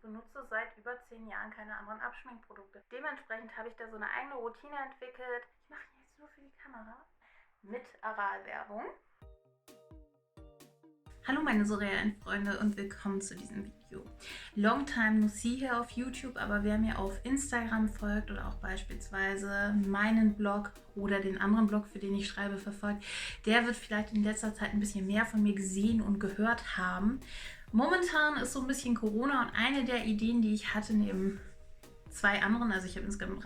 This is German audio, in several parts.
benutze seit über 10 Jahren keine anderen Abschminkprodukte. Dementsprechend habe ich da so eine eigene Routine entwickelt. Ich mache jetzt nur für die Kamera mit Aral-Werbung. Hallo meine surrealen Freunde und willkommen zu diesem Video. Long time no see hier auf YouTube, aber wer mir auf Instagram folgt oder auch beispielsweise meinen Blog oder den anderen Blog, für den ich schreibe, verfolgt, der wird vielleicht in letzter Zeit ein bisschen mehr von mir gesehen und gehört haben. Momentan ist so ein bisschen Corona und eine der Ideen, die ich hatte neben zwei anderen, also ich habe insgesamt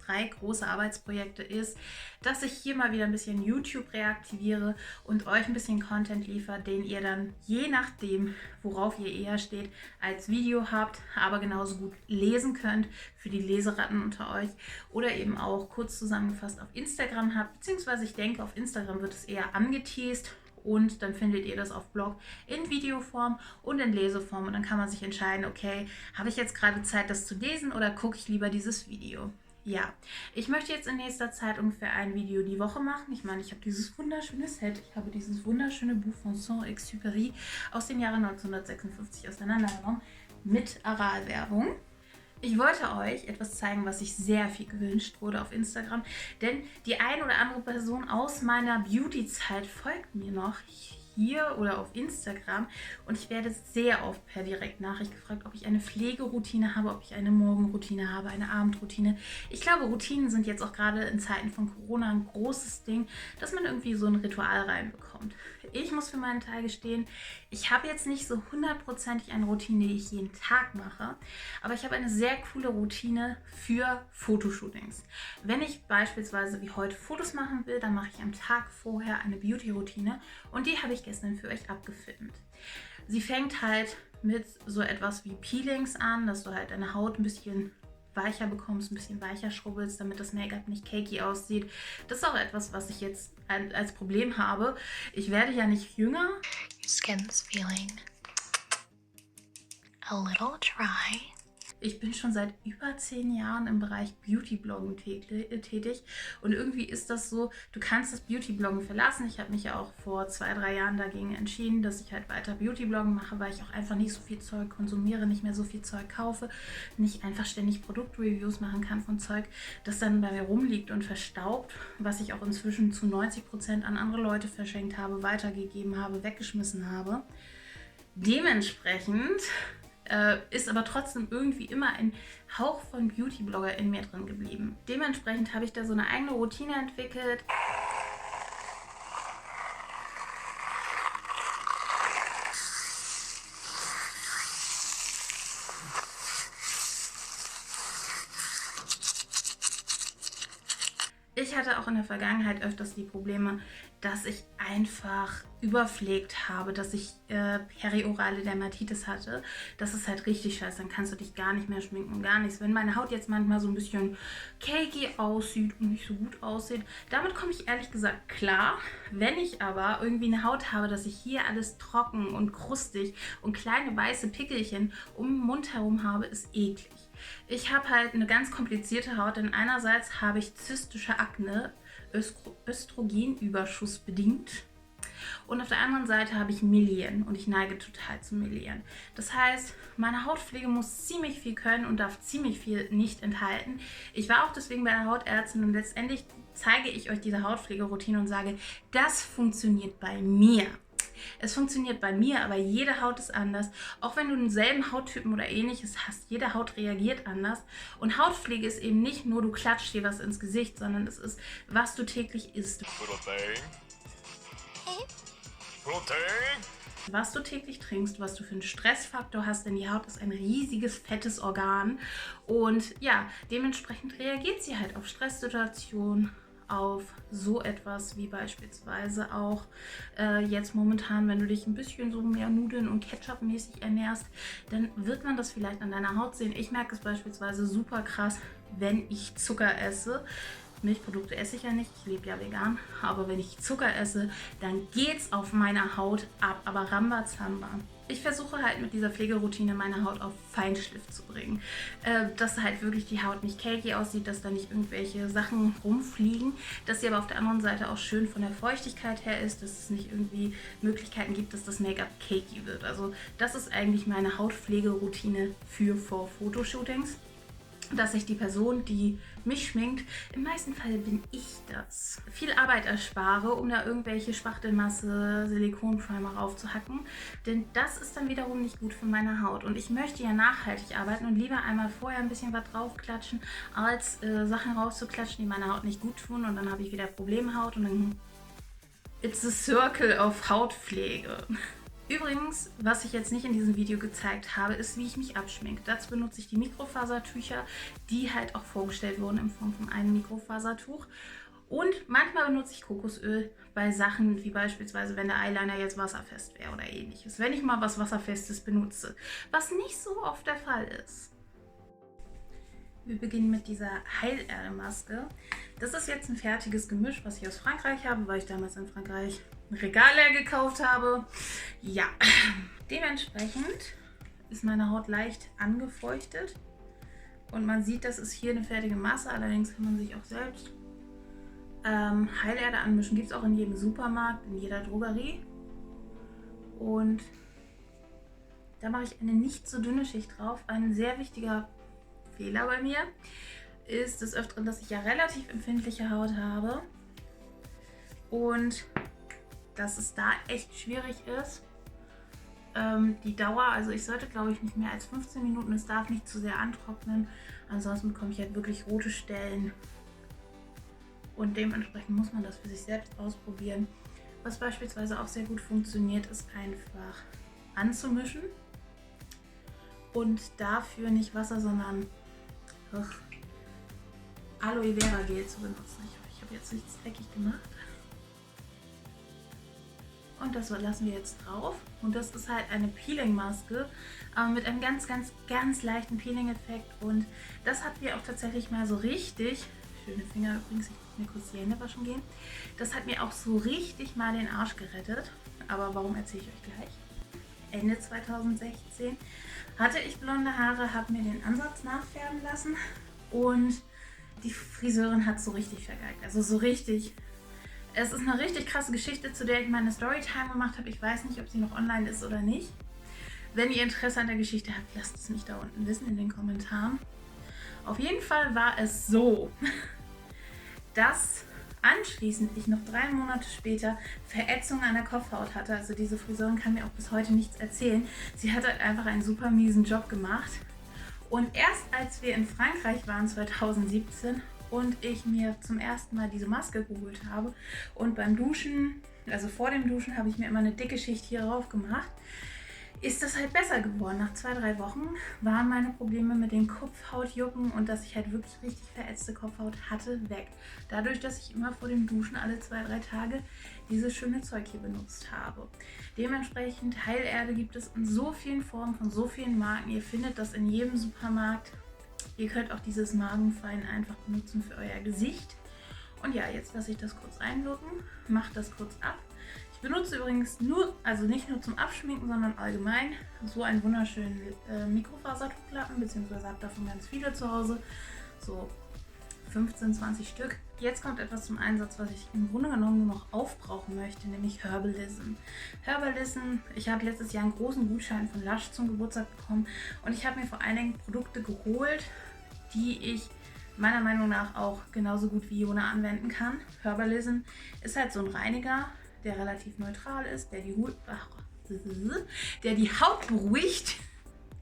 3 große Arbeitsprojekte, ist, dass ich hier mal wieder ein bisschen YouTube reaktiviere und euch ein bisschen Content liefere, den ihr dann je nachdem, worauf ihr eher steht, als Video habt, aber genauso gut lesen könnt für die Leseratten unter euch oder eben auch kurz zusammengefasst auf Instagram habt, beziehungsweise ich denke, auf Instagram wird es eher angeteast. Und dann findet ihr das auf Blog in Videoform und in Leseform. Und dann kann man sich entscheiden, okay, habe ich jetzt gerade Zeit, das zu lesen oder gucke ich lieber dieses Video? Ja, ich möchte jetzt in nächster Zeit ungefähr ein Video die Woche machen. Ich meine, ich habe dieses wunderschöne Set, ich habe dieses wunderschöne Buch von Saint-Exupéry aus dem Jahre 1956 auseinandergenommen mit Aral-Werbung. Ich wollte euch etwas zeigen, was sich sehr viel gewünscht wurde auf Instagram, denn die ein oder andere Person aus meiner Beauty-Zeit folgt mir noch hier oder auf Instagram und ich werde sehr oft per Direktnachricht gefragt, ob ich eine Pflegeroutine habe, ob ich eine Morgenroutine habe, eine Abendroutine. Ich glaube, Routinen sind jetzt auch gerade in Zeiten von Corona ein großes Ding, dass man irgendwie so ein Ritual reinbekommt. Ich muss für meinen Teil gestehen, ich habe jetzt nicht so hundertprozentig eine Routine, die ich jeden Tag mache, aber ich habe eine sehr coole Routine für Fotoshootings. Wenn ich beispielsweise wie heute Fotos machen will, dann mache ich am Tag vorher eine Beauty-Routine und die habe ich gestern für euch abgefilmt. Sie fängt halt mit so etwas wie Peelings an, dass du halt deine Haut ein bisschen weicher bekommst, ein bisschen weicher schrubbelst, damit das Make-up nicht cakey aussieht. Das ist auch etwas, was ich jetzt als Problem habe. Ich werde ja nicht jünger. Your skin's feeling a little dry. Ich bin schon seit über 10 Jahren im Bereich Beauty-Bloggen tätig und irgendwie ist das so, du kannst das Beauty-Bloggen verlassen. Ich habe mich ja auch vor 2-3 Jahren dagegen entschieden, dass ich halt weiter Beauty-Bloggen mache, weil ich auch einfach nicht so viel Zeug konsumiere, nicht mehr so viel Zeug kaufe, nicht einfach ständig Produktreviews machen kann von Zeug, das dann bei mir rumliegt und verstaubt, was ich auch inzwischen zu 90% an andere Leute verschenkt habe, weitergegeben habe, weggeschmissen habe. Dementsprechend ist aber trotzdem irgendwie immer ein Hauch von Beauty-Blogger in mir drin geblieben. Dementsprechend habe ich da so eine eigene Routine entwickelt. Ich hatte auch in der Vergangenheit öfters die Probleme, dass ich einfach überpflegt habe, dass ich periorale Dermatitis hatte. Das ist halt richtig scheiße, dann kannst du dich gar nicht mehr schminken und gar nichts. Wenn meine Haut jetzt manchmal so ein bisschen cakey aussieht und nicht so gut aussieht, damit komme ich ehrlich gesagt klar. Wenn ich aber irgendwie eine Haut habe, dass ich hier alles trocken und krustig und kleine weiße Pickelchen um den Mund herum habe, ist eklig. Ich habe halt eine ganz komplizierte Haut, denn einerseits habe ich zystische Akne, Östrogenüberschuss bedingt. Und auf der anderen Seite habe ich Milien und ich neige total zu Milien. Das heißt, meine Hautpflege muss ziemlich viel können und darf ziemlich viel nicht enthalten. Ich war auch deswegen bei der Hautärztin und letztendlich zeige ich euch diese Hautpflegeroutine und sage, das funktioniert bei mir. Es funktioniert bei mir, aber jede Haut ist anders. Auch wenn du denselben Hauttypen oder ähnliches hast, jede Haut reagiert anders. Und Hautpflege ist eben nicht nur, du klatscht dir was ins Gesicht, sondern es ist, was du täglich isst. Was du täglich trinkst, was du für einen Stressfaktor hast, denn die Haut ist ein riesiges, fettes Organ. Und ja, dementsprechend reagiert sie halt auf Stresssituationen, auf so etwas wie beispielsweise auch jetzt momentan, wenn du dich ein bisschen so mehr Nudeln und Ketchup-mäßig ernährst, dann wird man das vielleicht an deiner Haut sehen. Ich merke es beispielsweise super krass, wenn ich Zucker esse. Milchprodukte esse ich ja nicht, ich lebe ja vegan, aber wenn ich Zucker esse, dann geht's auf meiner Haut ab, aber Rambazamba. Ich versuche halt mit dieser Pflegeroutine meine Haut auf Feinschliff zu bringen, dass halt wirklich die Haut nicht cakey aussieht, dass da nicht irgendwelche Sachen rumfliegen, dass sie aber auf der anderen Seite auch schön von der Feuchtigkeit her ist, dass es nicht irgendwie Möglichkeiten gibt, dass das Make-up cakey wird. Also das ist eigentlich meine Hautpflegeroutine für vor Fotoshootings. Dass ich die Person, die mich schminkt, im meisten Fall bin ich das, viel Arbeit erspare, um da irgendwelche Spachtelmasse, Silikonprimer raufzuhacken. Denn das ist dann wiederum nicht gut für meine Haut. Und ich möchte ja nachhaltig arbeiten und lieber einmal vorher ein bisschen was draufklatschen, als Sachen rauszuklatschen, die meiner Haut nicht gut tun. Und dann habe ich wieder Problemhaut und dann it's a circle of Hautpflege. Übrigens, was ich jetzt nicht in diesem Video gezeigt habe, ist, wie ich mich abschminke. Dazu benutze ich die Mikrofasertücher, die halt auch vorgestellt wurden in Form von einem Mikrofasertuch. Und manchmal benutze ich Kokosöl bei Sachen wie beispielsweise, wenn der Eyeliner jetzt wasserfest wäre oder ähnliches. Wenn ich mal was Wasserfestes benutze, was nicht so oft der Fall ist. Wir beginnen mit dieser Heilerde-Maske. Das ist jetzt ein fertiges Gemisch, was ich aus Frankreich habe, weil ich damals in Frankreich ein Regal leer gekauft habe. Ja, dementsprechend ist meine Haut leicht angefeuchtet. Und man sieht, das ist hier eine fertige Masse. Allerdings kann man sich auch selbst Heilerde anmischen. Gibt es auch in jedem Supermarkt, in jeder Drogerie. Und da mache ich eine nicht so dünne Schicht drauf. Ein sehr wichtiger Fehler bei mir ist des Öfteren, dass ich ja relativ empfindliche Haut habe und dass es da echt schwierig ist. Die Dauer, also ich sollte glaube ich nicht mehr als 15 Minuten, es darf nicht zu sehr antrocknen, ansonsten bekomme ich halt wirklich rote Stellen und dementsprechend muss man das für sich selbst ausprobieren. Was beispielsweise auch sehr gut funktioniert, ist einfach anzumischen und dafür nicht Wasser, sondern Aloe Vera Gel zu benutzen. Ich habe jetzt nichts dreckig gemacht. Und das lassen wir jetzt drauf. Und das ist halt eine Peeling-Maske mit einem ganz, ganz, ganz leichten Peeling-Effekt. Und das hat mir auch tatsächlich mal so richtig, schöne Finger übrigens, ich muss mir kurz die Hände waschen gehen. Das hat mir auch so richtig mal den Arsch gerettet. Aber warum, erzähle ich euch gleich. Ende 2016 hatte ich blonde Haare, habe mir den Ansatz nachfärben lassen und die Friseurin hat so richtig vergeigt. Also so richtig. Es ist eine richtig krasse Geschichte, zu der ich meine Storytime gemacht habe. Ich weiß nicht, ob sie noch online ist oder nicht. Wenn ihr Interesse an der Geschichte habt, lasst es mich da unten wissen in den Kommentaren. Auf jeden Fall war es so, dass anschließend ich noch 3 Monate später Verätzung an der Kopfhaut hatte. Also diese Friseurin kann mir auch bis heute nichts erzählen. Sie hat halt einfach einen super miesen Job gemacht. Und erst als wir in Frankreich waren 2017 und ich mir zum ersten Mal diese Maske geholt habe und beim Duschen, also vor dem Duschen, habe ich mir immer eine dicke Schicht hier drauf gemacht, ist das halt besser geworden. Nach 2-3 Wochen waren meine Probleme mit den Kopfhautjucken und dass ich halt wirklich richtig verätzte Kopfhaut hatte, weg. Dadurch, dass ich immer vor dem Duschen alle 2-3 Tage dieses schöne Zeug hier benutzt habe. Dementsprechend, Heilerde gibt es in so vielen Formen, von so vielen Marken. Ihr findet das in jedem Supermarkt. Ihr könnt auch dieses Magenfein einfach benutzen für euer Gesicht. Und ja, jetzt lasse ich das kurz einwirken, mache das kurz ab. Ich benutze übrigens nur, also nicht nur zum Abschminken, sondern allgemein so einen wunderschönen Mikrofasertuchlappen, beziehungsweise habe davon ganz viele zu Hause, so 15, 20 Stück. Jetzt kommt etwas zum Einsatz, was ich im Grunde genommen nur noch aufbrauchen möchte, nämlich Herbalism. Herbalism, ich habe letztes Jahr einen großen Gutschein von Lush zum Geburtstag bekommen und ich habe mir vor allen Dingen Produkte geholt, die ich meiner Meinung nach auch genauso gut wie Jona anwenden kann. Herbalism ist halt so ein Reiniger, der relativ neutral ist, der die Haut beruhigt.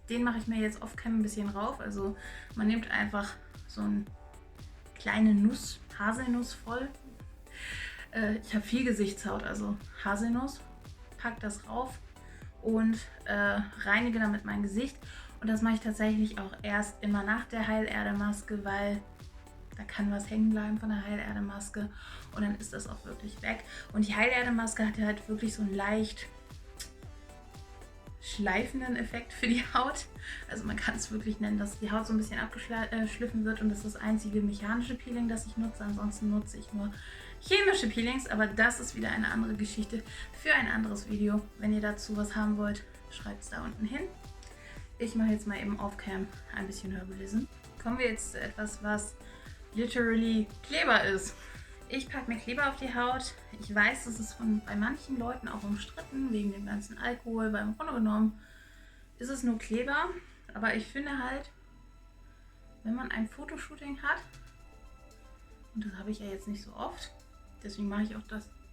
Den mache ich mir jetzt off-cam ein bisschen rauf. Also man nimmt einfach so eine kleine Nuss, Haselnuss voll. Ich habe viel Gesichtshaut, also Haselnuss. Pack das rauf und reinige damit mein Gesicht. Und das mache ich tatsächlich auch erst immer nach der Heilerde-Maske, weil da kann was hängen bleiben von der Heilerde-Maske und dann ist das auch wirklich weg. Und die Heilerde-Maske hat ja halt wirklich so einen leicht schleifenden Effekt für die Haut. Also man kann es wirklich nennen, dass die Haut so ein bisschen abgeschliffen wird und das ist das einzige mechanische Peeling, das ich nutze. Ansonsten nutze ich nur chemische Peelings, aber das ist wieder eine andere Geschichte für ein anderes Video. Wenn ihr dazu was haben wollt, schreibt es da unten hin. Ich mache jetzt mal eben off-cam ein bisschen Herbalism. Kommen wir jetzt zu etwas, was literally Kleber ist. Ich packe mir Kleber auf die Haut. Ich weiß, das ist bei manchen Leuten auch umstritten, wegen dem ganzen Alkohol, weil im Grunde genommen ist es nur Kleber. Aber ich finde halt, wenn man ein Fotoshooting hat, und das habe ich ja jetzt nicht so oft, deswegen mache ich auch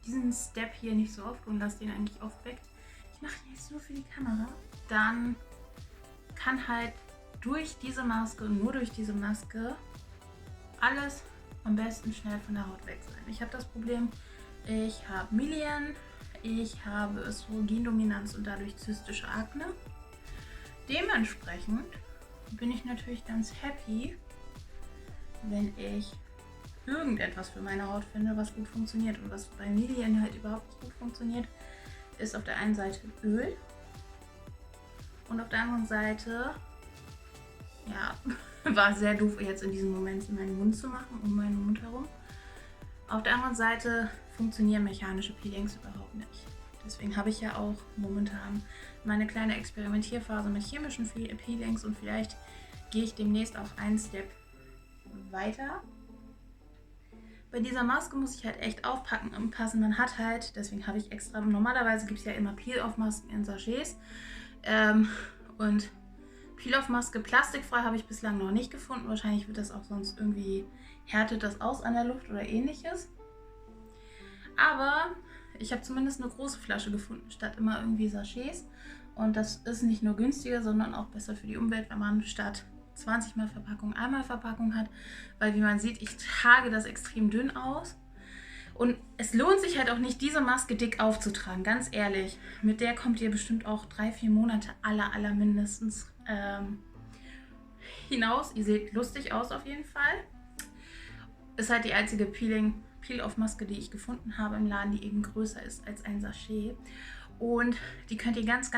diesen Step hier nicht so oft und lasse den eigentlich oft weg. Ich mache ihn jetzt nur für die Kamera. Dann kann halt durch diese Maske und nur durch diese Maske alles am besten schnell von der Haut weg sein. Ich habe das Problem, ich habe Milien, ich habe Östrogendominanz und dadurch zystische Akne. Dementsprechend bin ich natürlich ganz happy, wenn ich irgendetwas für meine Haut finde, was gut funktioniert. Und was bei Milien halt überhaupt nicht gut funktioniert, ist auf der einen Seite Öl und auf der anderen Seite, ja, war sehr doof jetzt in diesem Moment in meinen Mund zu machen, um meinen Mund herum. Auf der anderen Seite funktionieren mechanische Peelings überhaupt nicht. Deswegen habe ich ja auch momentan meine kleine Experimentierphase mit chemischen Peelings und vielleicht gehe ich demnächst auch einen Step weiter. Bei dieser Maske muss ich halt echt aufpassen. Man hat halt, deswegen habe ich extra, normalerweise gibt es ja immer Peel-Off-Masken in Sachets. Und Peel-Off-Maske plastikfrei habe ich bislang noch nicht gefunden. Wahrscheinlich wird das auch sonst irgendwie, härtet das aus an der Luft oder ähnliches. Aber ich habe zumindest eine große Flasche gefunden, statt immer irgendwie Sachets. Und das ist nicht nur günstiger, sondern auch besser für die Umwelt, wenn man statt 20 Mal Verpackung einmal Verpackung hat. Weil wie man sieht, ich trage das extrem dünn aus. Und es lohnt sich halt auch nicht, diese Maske dick aufzutragen, ganz ehrlich. Mit der kommt ihr bestimmt auch 3-4 Monate aller mindestens hinaus. Ihr seht lustig aus auf jeden Fall. Ist halt die einzige Peel-Off-Maske, die ich gefunden habe im Laden, die eben größer ist als ein Sachet. Und die könnt ihr ganz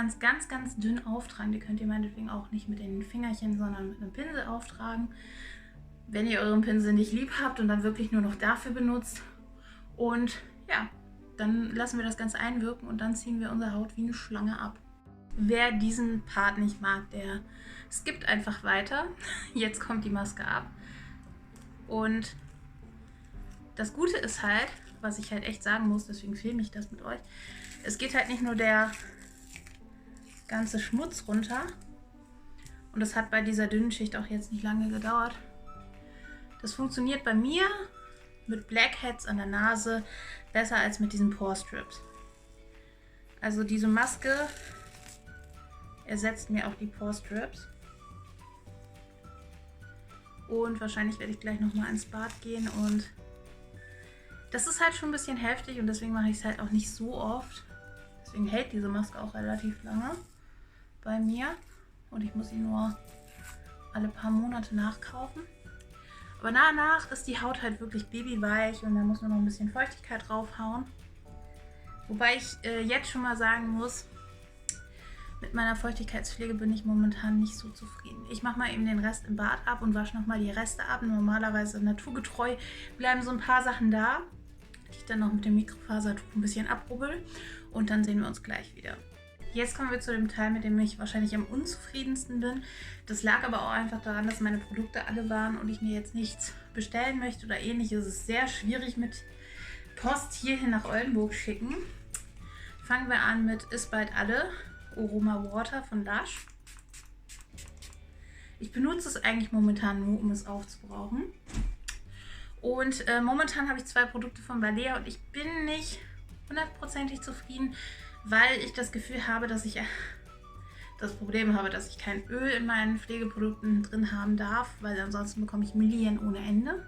dünn auftragen. Die könnt ihr meinetwegen auch nicht mit den Fingerchen, sondern mit einem Pinsel auftragen. Wenn ihr euren Pinsel nicht lieb habt und dann wirklich nur noch dafür benutzt. Und ja, dann lassen wir das Ganze einwirken und dann ziehen wir unsere Haut wie eine Schlange ab. Wer diesen Part nicht mag, der skippt einfach weiter. Jetzt kommt die Maske ab. Und das Gute ist halt, was ich halt echt sagen muss, deswegen filme ich das mit euch, es geht halt nicht nur der ganze Schmutz runter. Und das hat bei dieser dünnen Schicht auch jetzt nicht lange gedauert. Das funktioniert bei mir mit Blackheads an der Nase besser als mit diesen Pore Strips. Also diese Maske ersetzt mir auch die Pore Strips. Und wahrscheinlich werde ich gleich nochmal ins Bad gehen und das ist halt schon ein bisschen heftig und deswegen mache ich es halt auch nicht so oft. Deswegen hält diese Maske auch relativ lange bei mir und ich muss sie nur alle paar Monate nachkaufen. Aber nach ist die Haut halt wirklich babyweich und da muss man noch ein bisschen Feuchtigkeit draufhauen. Wobei ich jetzt schon mal sagen muss, mit meiner Feuchtigkeitspflege bin ich momentan nicht so zufrieden. Ich mache mal eben den Rest im Bad ab und wasche nochmal die Reste ab. Normalerweise naturgetreu bleiben so ein paar Sachen da, die ich dann noch mit dem Mikrofasertuch ein bisschen abrubbel und dann sehen wir uns gleich wieder. Jetzt kommen wir zu dem Teil, mit dem ich wahrscheinlich am unzufriedensten bin. Das lag aber auch einfach daran, dass meine Produkte alle waren und ich mir jetzt nichts bestellen möchte oder ähnliches. Es ist sehr schwierig mit Post hierhin nach Oldenburg schicken. Fangen wir an mit Ist bald alle. Aroma Water von Lush. Ich benutze es eigentlich momentan nur, um es aufzubrauchen. Und momentan habe ich 2 Produkte von Balea und ich bin nicht 100%ig zufrieden, weil ich das Gefühl habe, dass ich das Problem habe, dass ich kein Öl in meinen Pflegeprodukten drin haben darf, weil ansonsten bekomme ich Milien ohne Ende.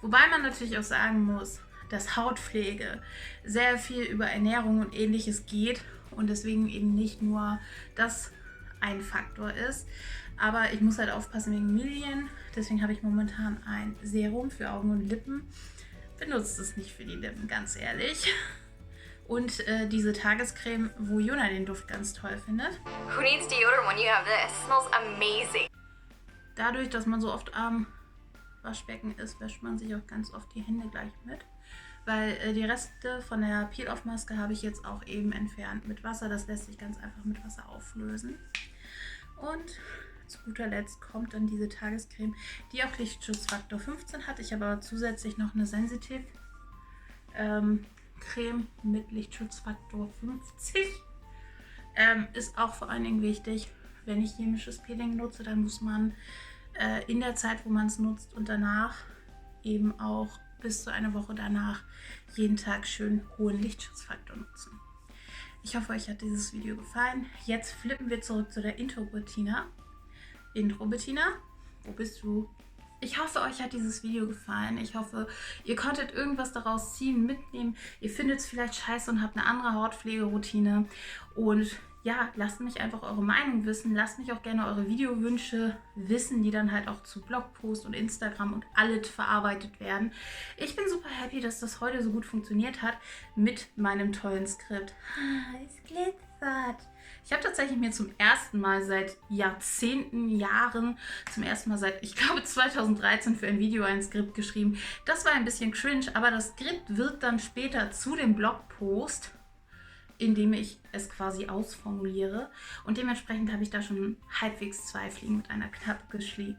Wobei man natürlich auch sagen muss, dass Hautpflege sehr viel über Ernährung und ähnliches geht und deswegen eben nicht nur das ein Faktor ist. Aber ich muss halt aufpassen wegen Milien. Deswegen habe ich momentan ein Serum für Augen und Lippen. Benutzt es nicht für die Lippen, ganz ehrlich. Und diese Tagescreme, wo Jona den Duft ganz toll findet. Who needs deodorant when you have this? It smells amazing. Dadurch, dass man so oft am Waschbecken ist, wäscht man sich auch ganz oft die Hände gleich mit. Weil die Reste von der Peel-Off-Maske habe ich jetzt auch eben entfernt mit Wasser. Das lässt sich ganz einfach mit Wasser auflösen. Und zu guter Letzt kommt dann diese Tagescreme, die auch Lichtschutzfaktor 15 hat. Ich habe aber zusätzlich noch eine Sensitive Creme mit Lichtschutzfaktor 50. Ist auch vor allen Dingen wichtig, wenn ich chemisches Peeling nutze, dann muss man in der Zeit, wo man es nutzt und danach eben auch bis zu einer Woche danach jeden Tag schön hohen Lichtschutzfaktor nutzen. Ich hoffe, euch hat dieses Video gefallen. Jetzt flippen wir zurück zu der Intro-Bettina. Intro-Bettina, wo bist du? Ich hoffe, euch hat dieses Video gefallen. Ich hoffe, ihr konntet irgendwas daraus ziehen, mitnehmen. Ihr findet es vielleicht scheiße und habt eine andere Hautpflegeroutine. Und ja, lasst mich einfach eure Meinung wissen. Lasst mich auch gerne eure Videowünsche wissen, die dann halt auch zu Blogpost und Instagram und alles verarbeitet werden. Ich bin super happy, dass das heute so gut funktioniert hat mit meinem tollen Skript. Es glitzert. Ich habe tatsächlich mir zum ersten Mal seit Jahrzehnten, Jahren, zum ersten Mal seit, ich glaube 2013 für ein Video ein Skript geschrieben. Das war ein bisschen cringe, aber das Skript wird dann später zu dem Blogpost, indem ich es quasi ausformuliere. Und dementsprechend habe ich da schon halbwegs 2 Fliegen mit einer Klappe geschlagen.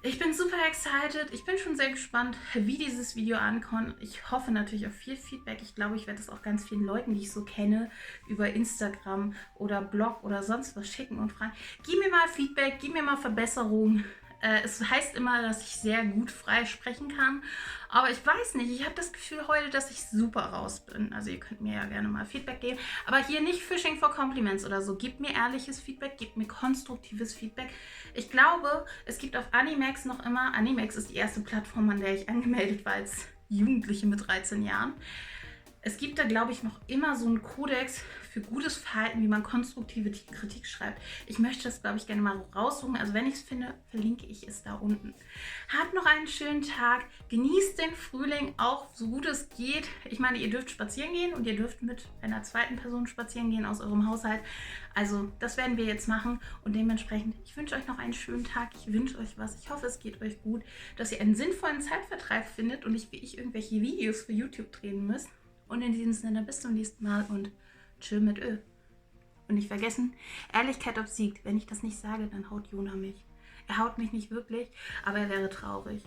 Ich bin super excited. Ich bin schon sehr gespannt, wie dieses Video ankommt. Ich hoffe natürlich auf viel Feedback. Ich glaube, ich werde es auch ganz vielen Leuten, die ich so kenne, über Instagram oder Blog oder sonst was schicken und fragen. Gib mir mal Feedback, gib mir mal Verbesserungen. Es heißt immer, dass ich sehr gut frei sprechen kann, aber ich weiß nicht, ich habe das Gefühl heute, dass ich super raus bin. Also ihr könnt mir ja gerne mal Feedback geben, aber hier nicht Fishing for Compliments oder so. Gebt mir ehrliches Feedback, gebt mir konstruktives Feedback. Ich glaube, es gibt auf Animax noch immer, Animax ist die erste Plattform, an der ich angemeldet war als Jugendliche mit 13 Jahren. Es gibt da, glaube ich, noch immer so einen Kodex für gutes Verhalten, wie man konstruktive Kritik schreibt. Ich möchte das, glaube ich, gerne mal raussuchen. Also wenn ich es finde, verlinke ich es da unten. Habt noch einen schönen Tag. Genießt den Frühling auch so gut es geht. Ich meine, ihr dürft spazieren gehen und ihr dürft mit einer zweiten Person spazieren gehen aus eurem Haushalt. Also das werden wir jetzt machen und dementsprechend, ich wünsche euch noch einen schönen Tag. Ich wünsche euch was. Ich hoffe, es geht euch gut, dass ihr einen sinnvollen Zeitvertreib findet und nicht wie ich irgendwelche Videos für YouTube drehen müsst. Und in diesem Sinne, bis zum nächsten Mal und chill mit Öl. Und nicht vergessen, Ehrlichkeit obsiegt. Wenn ich das nicht sage, dann haut Jona mich. Er haut mich nicht wirklich, aber er wäre traurig.